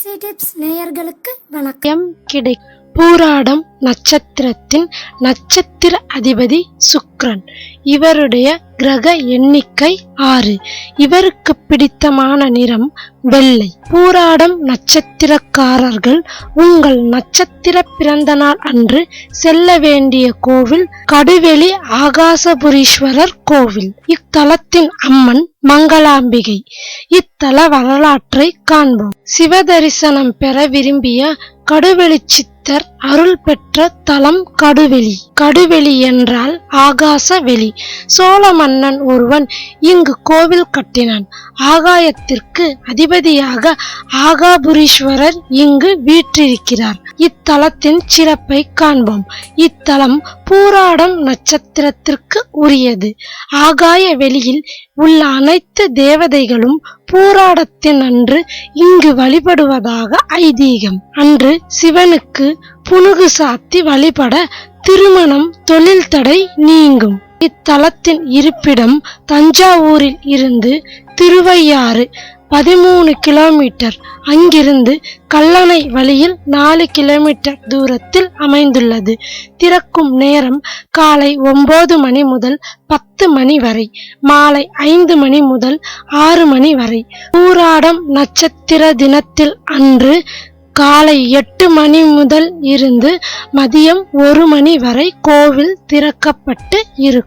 Easy tips நேயர்களுக்கு வணக்கம். பூராடம் நட்சத்திரத்தின் நட்சத்திர அதிபதி சுக்கிரன். இவருடைய கிரக எண்ணிக்கை 6. இவருக்கு பிடித்தமான நிறம் வெள்ளை. பூராடம் நட்சத்திரக்காரர்கள் உங்கள் நட்சத்திர பிறந்த நாள் அன்று செல்ல வேண்டிய கோவில் கடுவெளி ஆகாசபுரீஸ்வரர் கோவில். இத்தலத்தின் அம்மன் மங்களாம்பிகை. இத்தல வரலாற்றை காண்போம். சிவதரிசனம் பெற விரும்பிய கடுவெளி சித்தர் அருள் பெற்ற தலம் கடுவெளி. கடுவெளி என்றால் ஆகாச வெளி. சோழ மன்னன் ஒருவன் இங்கு கோவில் கட்டினான். ஆகாயத்திற்கு அதிபதியாக ஆகாபுரீஸ்வரர் இங்கு வீற்றிருக்கிறார். இத்தலத்தின் சிறப்பை காண்போம். இத்தலம் பூராடம் நட்சத்திரத்திற்கு உரியது. ஆகாய வெளியில் உள்ள அனைத்து தேவதைகளும் பூராடத்தின் அன்று இங்கு வழிபடுவதாக ஐதீகம். அன்று சிவனுக்கு புனுகு சாத்தி வழிபட திருமணம், தொழில் தடை நீங்கும். இத்தலத்தின் இருப்பிடம் தஞ்சாவூரில் இருந்து திருவையாறு 13 கிலோமீட்டர், அங்கிருந்து கல்லணை வழியில் 4 கிலோமீட்டர் தூரத்தில் அமைந்துள்ளது. திறக்கும் நேரம் காலை 9 மணி முதல் 10 மணி வரை, மாலை 5 மணி முதல் 6 மணி வரை. பூராடம் நட்சத்திர தினத்தில் அன்று காலை 8 மணி முதல் இருந்து மதியம் 1 மணி வரை கோவில் திறக்கப்பட்டு இருக்கும்.